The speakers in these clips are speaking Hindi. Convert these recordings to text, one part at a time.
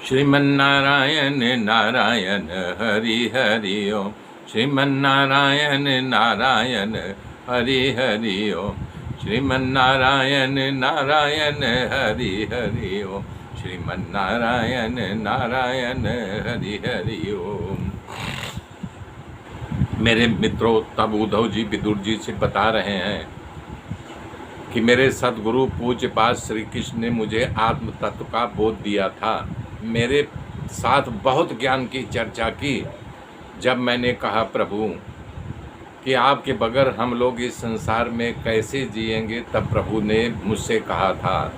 श्रीमन्नारायण नारायण हरि हरि ओम। श्रीमन्नारायण नारायण हरि हरि ओम। श्रीमन्नारायण नारायण हरि हरि ओम। श्रीमन्नारायण नारायण हरि हरि ओम। मेरे मित्रों, तब उद्धव जी विदुर जी से बता रहे हैं कि मेरे सदगुरु पूज्य पाद श्री कृष्ण ने मुझे आत्म तत्व का बोध दिया था। मेरे साथ बहुत ज्ञान की चर्चा की। जब मैंने कहा प्रभु कि आपके बगैर हम लोग इस संसार में कैसे जिएंगे, तब प्रभु ने मुझसे कहा था,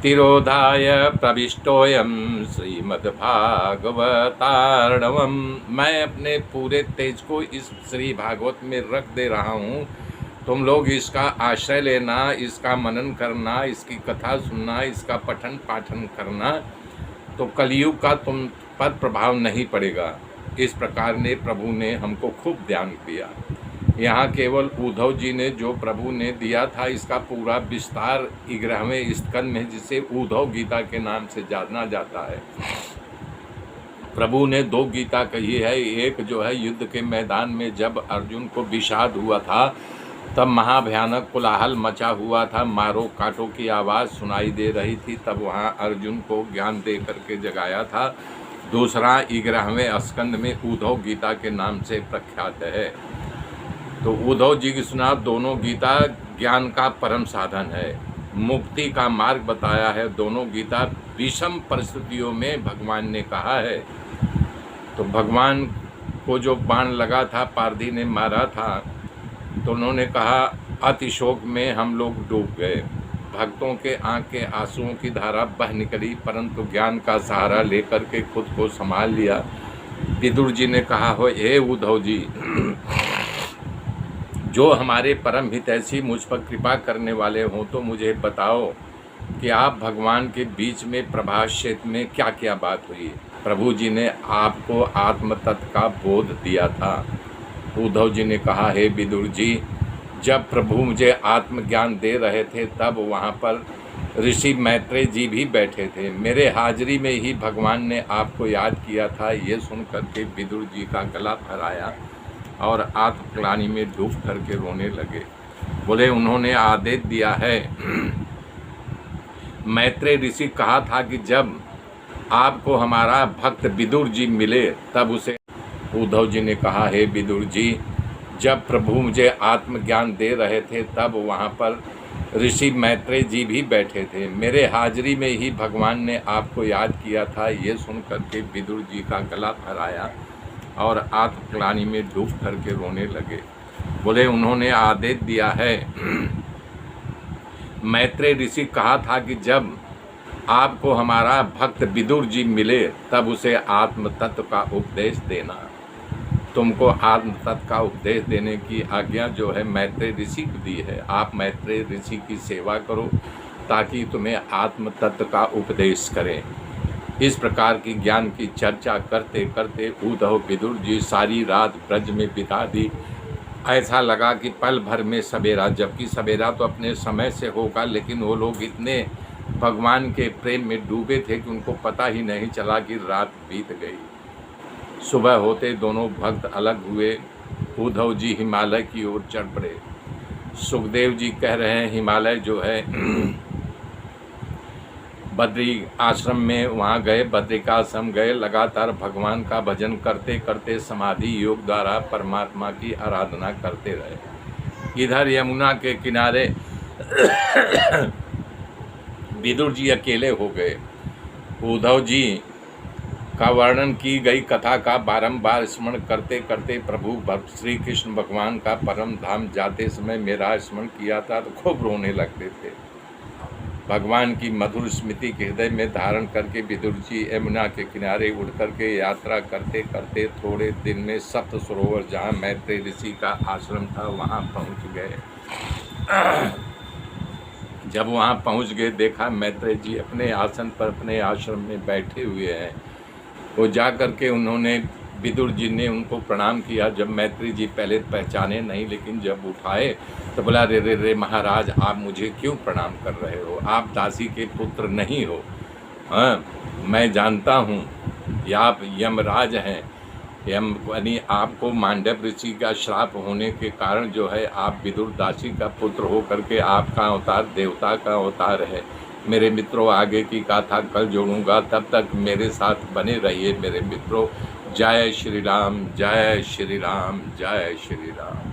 तिरोधाय प्रविष्टोयम श्रीमद्भागवतार्णवम। मैं अपने पूरे तेज को इस श्री भागवत में रख दे रहा हूँ। तुम लोग इसका आश्रय लेना, इसका मनन करना, इसकी कथा सुनना, इसका पठन पाठन करना, तो कलयुग का तुम पर प्रभाव नहीं पड़ेगा। इस प्रकार ने प्रभु ने हमको खूब ध्यान दिया। यहाँ केवल उद्धव जी ने जो प्रभु ने दिया था, इसका पूरा विस्तार 11वें स्कंद में, जिसे उद्धव गीता के नाम से जाना जाता है। प्रभु ने 2 गीता कही है। एक जो है युद्ध के मैदान में जब अर्जुन को विषाद हुआ था, तब महाभयानक कोलाहल मचा हुआ था, मारो काटो की आवाज़ सुनाई दे रही थी, तब वहाँ अर्जुन को ज्ञान दे करके जगाया था। दूसरा 11वें स्कंद में उद्धव गीता के नाम से प्रख्यात है। तो उद्धव जी की सुना, दोनों गीता ज्ञान का परम साधन है, मुक्ति का मार्ग बताया है। दोनों गीता विषम परिस्थितियों में भगवान ने कहा है। तो भगवान को जो बाण लगा था, पारधी ने मारा था, तो उन्होंने कहा अतिशोक में हम लोग डूब गए। भक्तों के आँख के आंसुओं की धारा बह निकली, परंतु ज्ञान का सहारा लेकर के खुद को संभाल लिया। विदुर जी ने कहा, हो हे उद्धव जी, जो हमारे परम हितैषी मुझ पर कृपा करने वाले हों, तो मुझे बताओ कि आप भगवान के बीच में प्रभास क्षेत्र में क्या क्या बात हुई। प्रभु जी ने आपको आत्म तत्व का बोध दिया था। उद्धव जी ने कहा, हे विदुर जी, जब प्रभु मुझे आत्मज्ञान दे रहे थे, तब वहाँ पर ऋषि मैत्रेय जी भी बैठे थे। मेरे हाजिरी में ही भगवान ने आपको याद किया था। ये सुन करके विदुर जी का गला फहराया और आत्मग्लानि में डूब करके रोने लगे। बोले, उन्होंने आदेश दिया है। मैत्रेय ऋषि कहा था कि जब आपको हमारा भक्त विदुर जी मिले, तब उसे। उद्धव जी ने कहा, हे विदुर जी, जब प्रभु मुझे आत्मज्ञान दे रहे थे, तब वहाँ पर ऋषि मैत्रेय जी भी बैठे थे। मेरे हाजिरी में ही भगवान ने आपको याद किया था। ये सुन करके विदुर जी का गला फहराया और आत्मग्लानि में डूब करके रोने लगे। बोले, उन्होंने आदेश दिया है। मैत्रेय ऋषि कहा था कि जब आपको हमारा भक्त विदुर जी मिले, तब उसे आत्म तत्व का उपदेश देना। तुमको आत्म तत्व का उपदेश देने की आज्ञा जो है मैत्रेय ऋषि को दी है। आप मैत्रेय ऋषि की सेवा करो ताकि तुम्हें आत्म तत्व का उपदेश करें। इस प्रकार की ज्ञान की चर्चा करते करते उद्धव विदुर जी सारी रात ब्रज में बिता दी। ऐसा लगा कि पल भर में सवेरा, जबकि सवेरा तो अपने समय से होगा, लेकिन वो लोग इतने भगवान के प्रेम में डूबे थे कि उनको पता ही नहीं चला कि रात बीत गई। सुबह होते दोनों भक्त अलग हुए। उद्धव जी हिमालय की ओर चढ़ पड़े। सुखदेव जी कह रहे हैं, हिमालय जो है बद्री आश्रम में, वहाँ गए, बद्रिकाश्रम गए, लगातार भगवान का भजन करते करते समाधि योग द्वारा परमात्मा की आराधना करते रहे। इधर यमुना के किनारे विदुर जी अकेले हो गए। उद्धव जी का वर्णन की गई कथा का बारंबार स्मरण करते करते प्रभु श्री कृष्ण भगवान का परम धाम जाते समय मेरा स्मरण किया था, तो खूब रोने लगते थे। भगवान की मधुर स्मृति के हृदय में धारण करके विदुर जी यमुना के किनारे उड़ करके यात्रा करते करते थोड़े दिन में सप्त सरोवर, जहाँ मैत्रेय ऋषि का आश्रम था, वहाँ पहुँच गए। जब वहाँ पहुँच गए, देखा मैत्रेय जी अपने आसन पर अपने आश्रम में बैठे हुए हैं। वो जा कर के उन्होंने, विदुर जी ने उनको प्रणाम किया। जब मैत्रेय जी पहले पहचाने नहीं, लेकिन जब उठाए तो बोला, रे रे रे महाराज, आप मुझे क्यों प्रणाम कर रहे हो? आप दासी के पुत्र नहीं हो। हाँ, मैं जानता हूँ कि आप यमराज हैं। यम यानी आपको मांडव ऋषि का श्राप होने के कारण जो है आप विदुर दासी का पुत्र हो करके आपका अवतार देवता का अवतार है। मेरे मित्रों, आगे की गाथा कल जोड़ूंगा, तब तक मेरे साथ बने रहिए मेरे मित्रों। जय श्री राम, जय श्री राम, जय श्री राम।